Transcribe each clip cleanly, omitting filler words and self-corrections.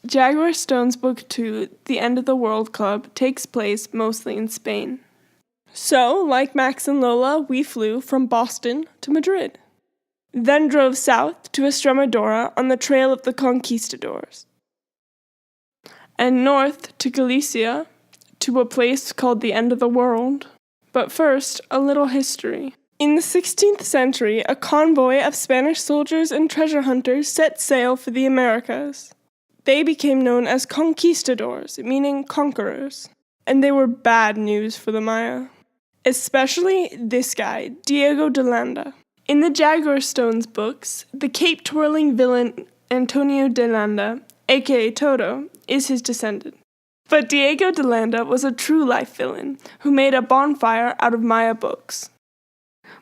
Jaguar Stone's Book 2, The End of the World Club, takes place mostly in Spain. So, like Max and Lola, we flew from Boston to Madrid, then drove south to Estremadura on the trail of the conquistadors, and north to Galicia, to a place called the End of the World. But first, a little history. In the 16th century, a convoy of Spanish soldiers and treasure hunters set sail for the Americas. They became known as conquistadors, meaning conquerors, and they were bad news for the Maya. Especially this guy, Diego de Landa. In the Jaguar Stones books, the cape-twirling villain Antonio de Landa, aka Toto, is his descendant. But Diego de Landa was a true-life villain who made a bonfire out of Maya books.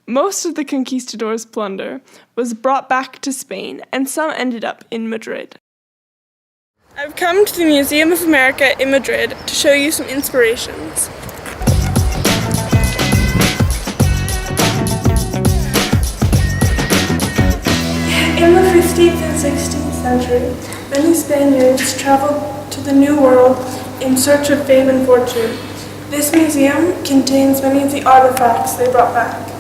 Most of the conquistadors' plunder was brought back to Spain, and some ended up in Madrid. I've come to the Museum of America in Madrid to show you some inspirations. In the 15th and 16th century, many Spaniards traveled to the New World in search of fame and fortune. This museum contains many of the artifacts they brought back.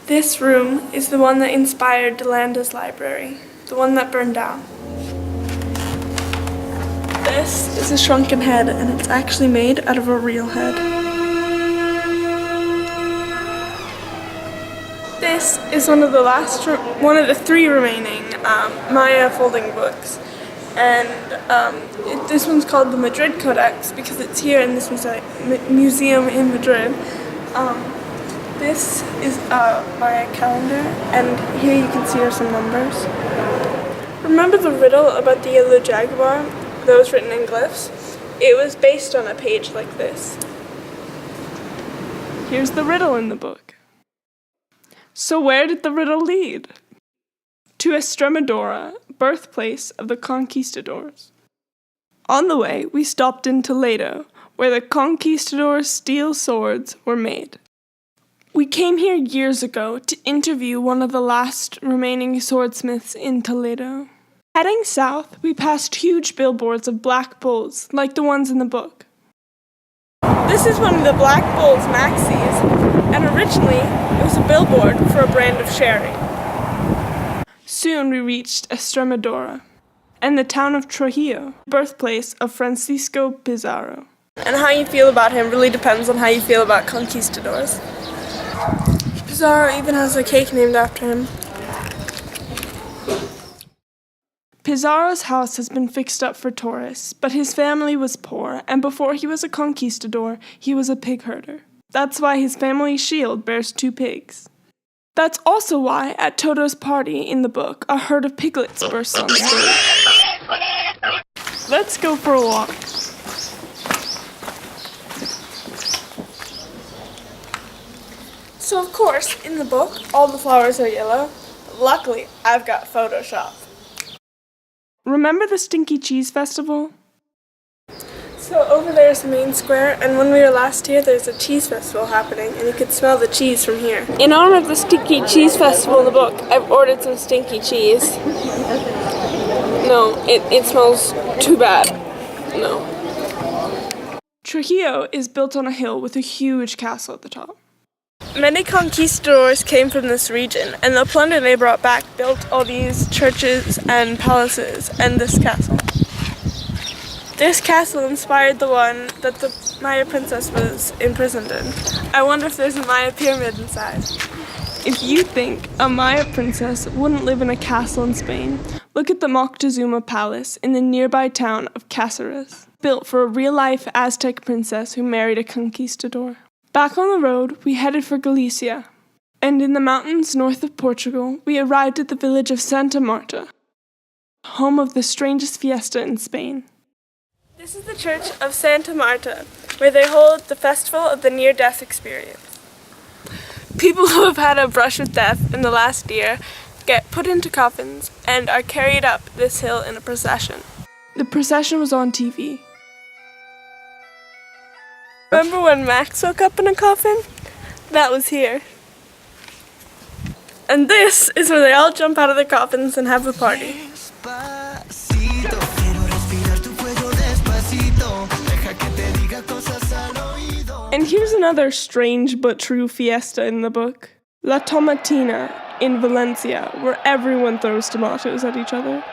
This room is the one that inspired de Landa's library, the one that burned down. This is a shrunken head, and it's actually made out of a real head. This is one of the three remaining Maya folding books, and this one's called the Madrid Codex because it's here in this museum in Madrid. This is a Maya calendar, and here you can see are some numbers. Remember the riddle about the yellow jaguar that was written in glyphs? It was based on a page like this. Here's the riddle in the book. So where did the riddle lead? To Estremadura, birthplace of the conquistadors. On the way, we stopped in Toledo, where the conquistadors' steel swords were made. We came here years ago to interview one of the last remaining swordsmiths in Toledo. Heading south, we passed huge billboards of black bulls, like the ones in the book. This is one of the black bulls Max sees, and originally it was a billboard for a brand of sherry. Soon we reached Estremadura, and the town of Trujillo, birthplace of Francisco Pizarro. And how you feel about him really depends on how you feel about conquistadors. Pizarro even has a cake named after him. Pizarro's house has been fixed up for tourists, but his family was poor, and before he was a conquistador, he was a pig herder. That's why his family's shield bears 2 pigs. That's also why, at Toto's party in the book, a herd of piglets bursts on stage. Let's go for a walk. So of course, in the book, all the flowers are yellow. Luckily, I've got Photoshop. Remember the Stinky Cheese Festival? So over there is the main square, and when we were last here, there's a cheese festival happening, and you could smell the cheese from here. In honor of the Stinky Cheese Festival in the book, I've ordered some stinky cheese. No, it smells too bad. No. Trujillo is built on a hill with a huge castle at the top. Many conquistadors came from this region, and the plunder they brought back built all these churches and palaces and this castle. This castle inspired the one that the Maya princess was imprisoned in. I wonder if there's a Maya pyramid inside. If you think a Maya princess wouldn't live in a castle in Spain, look at the Moctezuma Palace in the nearby town of Cáceres, built for a real-life Aztec princess who married a conquistador. Back on the road, we headed for Galicia, and in the mountains north of Portugal, we arrived at the village of Santa Marta, home of the strangest fiesta in Spain. This is the church of Santa Marta, where they hold the festival of the near-death experience. People who have had a brush with death in the last year get put into coffins and are carried up this hill in a procession. The procession was on TV. Remember when Max woke up in a coffin? That was here. And this is where they all jump out of their coffins and have a party. here's another strange but true fiesta in the book. La Tomatina in Valencia, where everyone throws tomatoes at each other.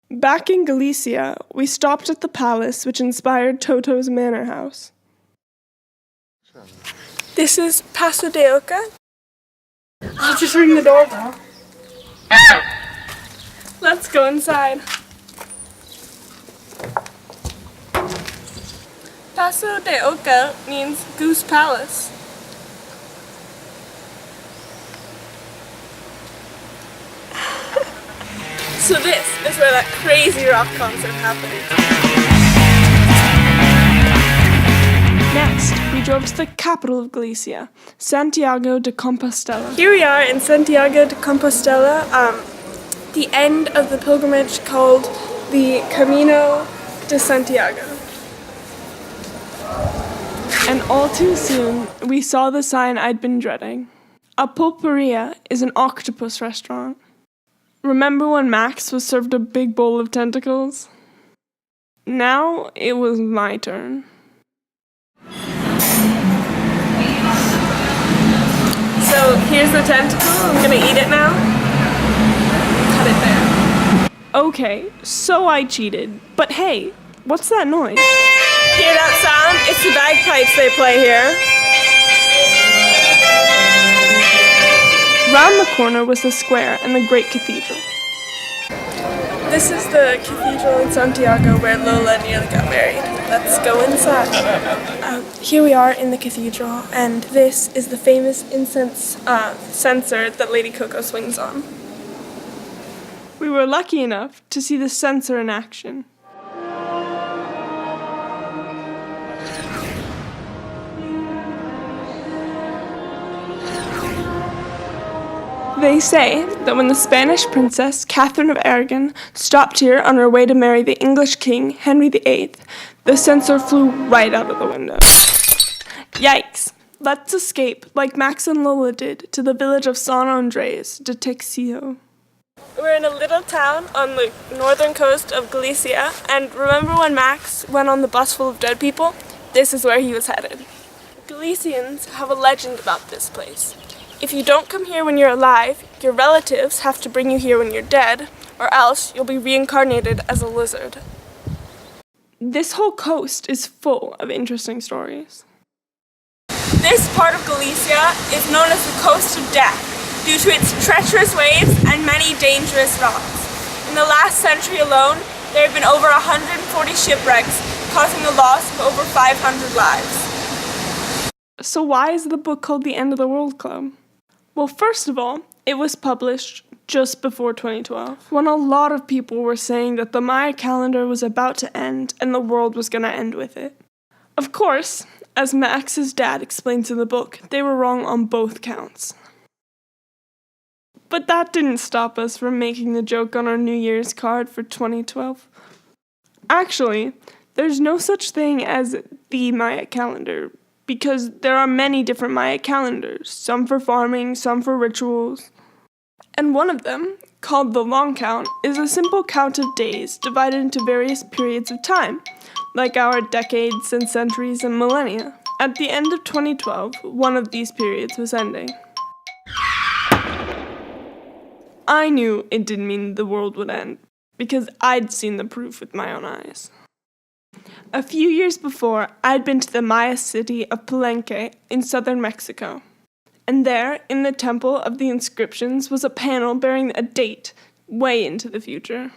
Back in Galicia, we stopped at the palace which inspired Toto's manor house. This is Paso de Oca. I'll just ring the doorbell. Let's go inside. Paso de Oca means Goose Palace. So this is where that crazy rock concert happened. Next, we drove to the capital of Galicia, Santiago de Compostela. Here we are in Santiago de Compostela, the end of the pilgrimage called the Camino de Santiago. And all too soon, we saw the sign I'd been dreading. A pulperia is an octopus restaurant. Remember when Max was served a big bowl of tentacles? Now it was my turn. So here's the tentacle, I'm gonna eat it now. Cut it there. Okay, so I cheated. But hey, what's that noise? Hear that sound? It's the bagpipes they play here. Round the corner was the square and the great cathedral. This is the cathedral in Santiago where Lola nearly got married. Let's go inside. Here we are in the cathedral, and this is the famous incense censer that Lady Coco swings on. We were lucky enough to see the censer in action. They say that when the Spanish princess Catherine of Aragon stopped here on her way to marry the English king Henry VIII, the censer flew right out of the window. Yikes! Let's escape, like Max and Lola did, to the village of San Andres de Texio. We're in a little town on the northern coast of Galicia, and remember when Max went on the bus full of dead people? This is where he was headed. Galicians have a legend about this place. If you don't come here when you're alive, your relatives have to bring you here when you're dead, or else you'll be reincarnated as a lizard. This whole coast is full of interesting stories. This part of Galicia is known as the Coast of Death due to its treacherous waves and many dangerous rocks. In the last century alone, there have been over 140 shipwrecks, causing the loss of over 500 lives. So why is the book called The End of the World Club? Well, first of all, it was published just before 2012, when a lot of people were saying that the Maya calendar was about to end and the world was going to end with it. Of course, as Max's dad explains in the book, they were wrong on both counts. But that didn't stop us from making the joke on our New Year's card for 2012. Actually, there's no such thing as the Maya calendar, because there are many different Maya calendars, some for farming, some for rituals. And one of them, called the long count, is a simple count of days divided into various periods of time, like our decades and centuries and millennia. At the end of 2012, one of these periods was ending. I knew it didn't mean the world would end, because I'd seen the proof with my own eyes. A few years before, I'd been to the Maya city of Palenque in southern Mexico. And there, in the Temple of the Inscriptions, was a panel bearing a date way into the future.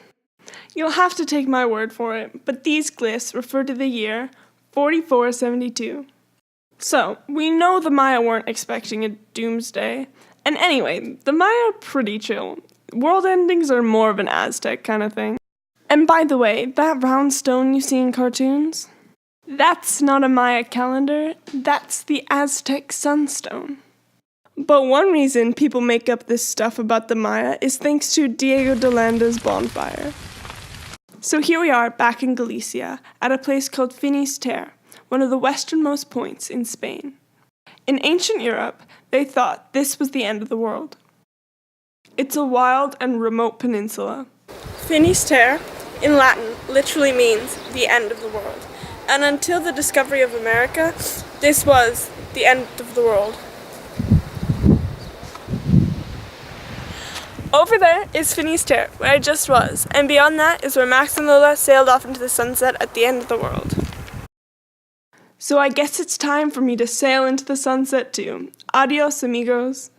You'll have to take my word for it, but these glyphs refer to the year 4472. So, we know the Maya weren't expecting a doomsday. And anyway, the Maya are pretty chill. World endings are more of an Aztec kind of thing. And by the way, that round stone you see in cartoons, that's not a Maya calendar, that's the Aztec sunstone. But one reason people make up this stuff about the Maya is thanks to Diego de Landa's bonfire. So here we are back in Galicia, at a place called Finisterre, one of the westernmost points in Spain. In ancient Europe, they thought this was the end of the world. It's a wild and remote peninsula. Finisterre, in Latin, literally means the end of the world. And until the discovery of America, this was the end of the world. Over there is Finisterre, where I just was, and beyond that is where Max and Lola sailed off into the sunset at the end of the world. So I guess it's time for me to sail into the sunset too. Adios, amigos.